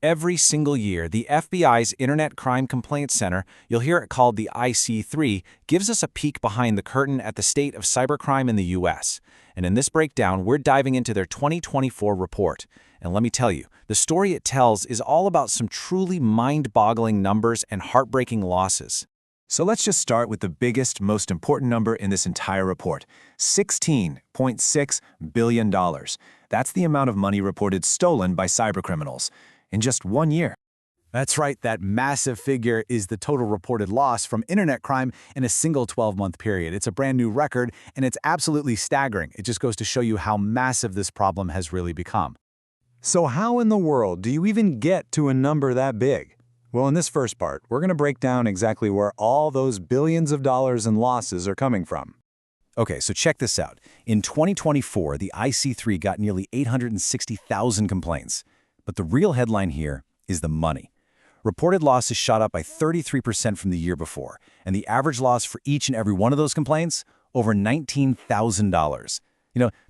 Every single year, the FBI's Internet Crime Complaint Center, you'll hear it called the IC3, gives us a peek behind the curtain at the state of cybercrime in the US. And in this breakdown, we're diving into their 2024 report. And let me tell you, the story it tells is all about some truly mind-boggling numbers and heartbreaking losses. So let's just start with the biggest, most important number in this entire report, $16.6 billion. That's the amount of money reported stolen by cybercriminals in just 1 year. That's right, that massive figure is the total reported loss from internet crime in a single 12-month period. It's a brand new record, and it's absolutely staggering. It just goes to show you how massive this problem has really become. So how in the world do you even get to a number that big? Well, in this first part, we're going to break down exactly where all those billions of dollars in losses are coming from. Okay, so check this out. In 2024, the IC3 got nearly 860,000 complaints. But the real headline here is the money. Reported losses shot up by 33% from the year before, and the average loss for each and every one of those complaints, over $19,000.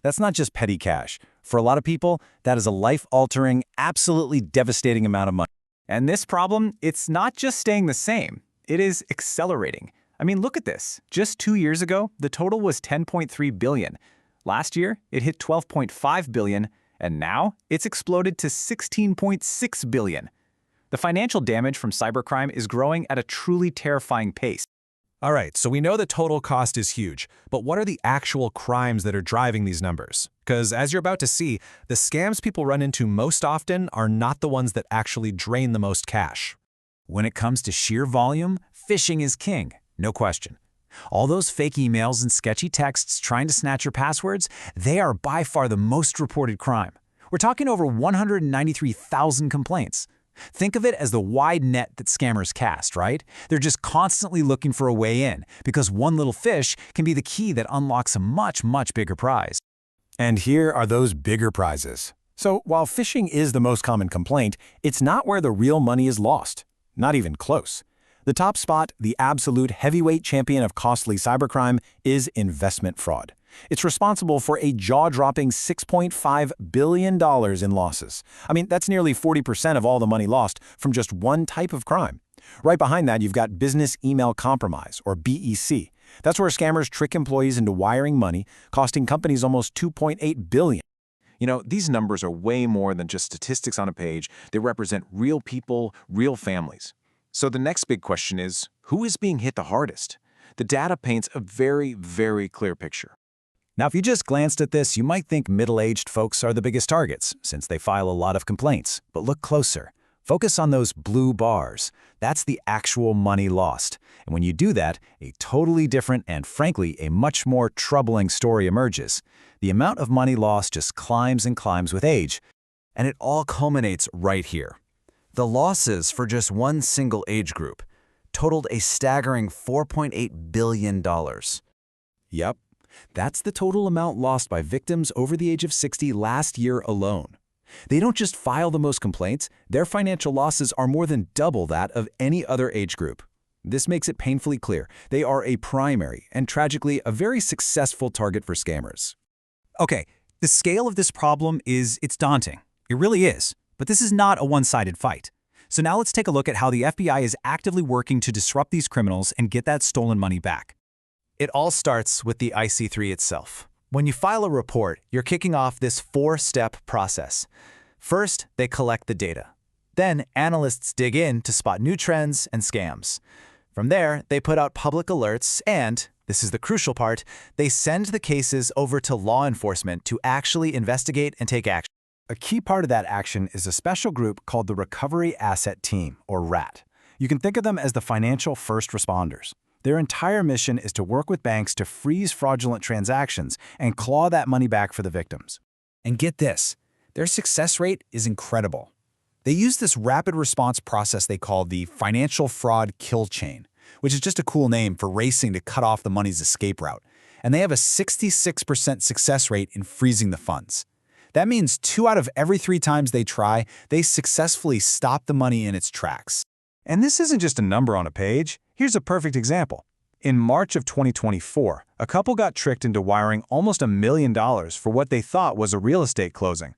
That's not just petty cash. For a lot of people, that is a life-altering, absolutely devastating amount of money. And this problem, it's not just staying the same, it is accelerating. I mean, look at this. Just 2 years ago, the total was $10.3 billion. Last year, it hit $12.5 billion, and now it's exploded to $16.6 billion. The financial damage from cybercrime is growing at a truly terrifying pace. All right, so we know the total cost is huge, but what are the actual crimes that are driving these numbers? Because as you're about to see, the scams people run into most often are not the ones that actually drain the most cash. When it comes to sheer volume, phishing is king, no question. All those fake emails and sketchy texts trying to snatch your passwords, they are by far the most reported crime. We're talking over 193,000 complaints. Think of it as the wide net that scammers cast, right? They're just constantly looking for a way in, because one little fish can be the key that unlocks a much, much bigger prize. And here are those bigger prizes. So while phishing is the most common complaint, it's not where the real money is lost. Not even close. The top spot, the absolute heavyweight champion of costly cybercrime, is investment fraud. It's responsible for a jaw-dropping $6.5 billion in losses. I mean, that's nearly 40% of all the money lost from just one type of crime. Right behind that, you've got business email compromise, or BEC. That's where scammers trick employees into wiring money, costing companies almost $2.8 billion. These numbers are way more than just statistics on a page. They represent real people, real families. So the next big question is, who is being hit the hardest? The data paints a very, very clear picture. Now, if you just glanced at this, you might think middle-aged folks are the biggest targets, since they file a lot of complaints. But look closer. Focus on those blue bars. That's the actual money lost. And when you do that, a totally different and, frankly, a much more troubling story emerges. The amount of money lost just climbs and climbs with age. And it all culminates right here. The losses for just one single age group totaled a staggering $4.8 billion. Yep, that's the total amount lost by victims over the age of 60 last year alone. They don't just file the most complaints, their financial losses are more than double that of any other age group. This makes it painfully clear they are a primary and, tragically, a very successful target for scammers. Okay, the scale of this problem it's daunting. It really is. But this is not a one-sided fight. So now let's take a look at how the FBI is actively working to disrupt these criminals and get that stolen money back. It all starts with the IC3 itself. When you file a report, you're kicking off this 4-step process. First, they collect the data. Then, analysts dig in to spot new trends and scams. From there, they put out public alerts and, this is the crucial part, they send the cases over to law enforcement to actually investigate and take action. A key part of that action is a special group called the Recovery Asset Team, or RAT. You can think of them as the financial first responders. Their entire mission is to work with banks to freeze fraudulent transactions and claw that money back for the victims. And get this, their success rate is incredible. They use this rapid response process they call the financial fraud kill chain, which is just a cool name for racing to cut off the money's escape route. And they have a 66% success rate in freezing the funds. That means 2 out of every 3 times they try, they successfully stop the money in its tracks. And this isn't just a number on a page. Here's a perfect example. In March of 2024, a couple got tricked into wiring almost $1 million for what they thought was a real estate closing.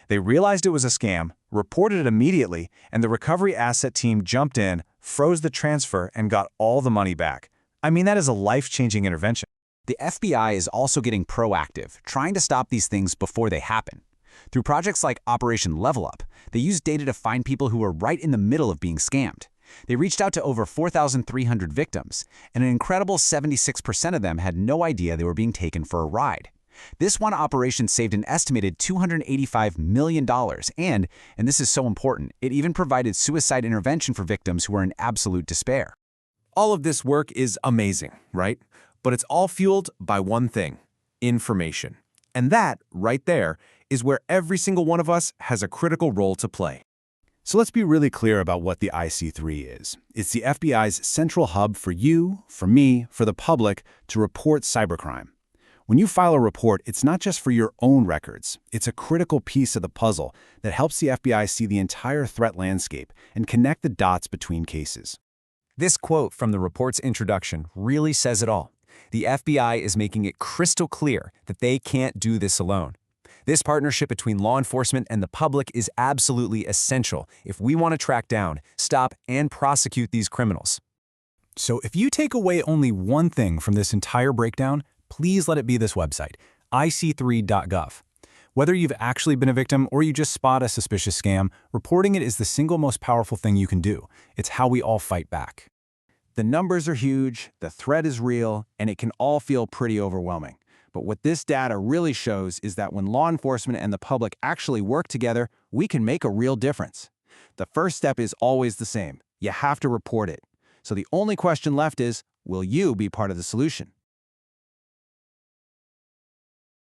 They realized it was a scam, reported it immediately, and the recovery asset team jumped in, froze the transfer, and got all the money back. I mean, that is a life-changing intervention. The FBI is also getting proactive, trying to stop these things before they happen. Through projects like Operation Level Up, they use data to find people who were right in the middle of being scammed. They reached out to over 4,300 victims, and an incredible 76% of them had no idea they were being taken for a ride. This one operation saved an estimated $285 million, and this is so important, it even provided suicide intervention for victims who were in absolute despair. All of this work is amazing, right? But it's all fueled by one thing: information. And that, right there, is where every single one of us has a critical role to play. So let's be really clear about what the IC3 is. It's the FBI's central hub for you, for me, for the public to report cybercrime. When you file a report, it's not just for your own records. It's a critical piece of the puzzle that helps the FBI see the entire threat landscape and connect the dots between cases. This quote from the report's introduction really says it all. The FBI is making it crystal clear that they can't do this alone. This partnership between law enforcement and the public is absolutely essential if we want to track down, stop, and prosecute these criminals. So if you take away only one thing from this entire breakdown, please let it be this website, ic3.gov. Whether you've actually been a victim or you just spot a suspicious scam, reporting it is the single most powerful thing you can do. It's how we all fight back. The numbers are huge, the threat is real, and it can all feel pretty overwhelming. But what this data really shows is that when law enforcement and the public actually work together, we can make a real difference. The first step is always the same. You have to report it. So the only question left is, will you be part of the solution?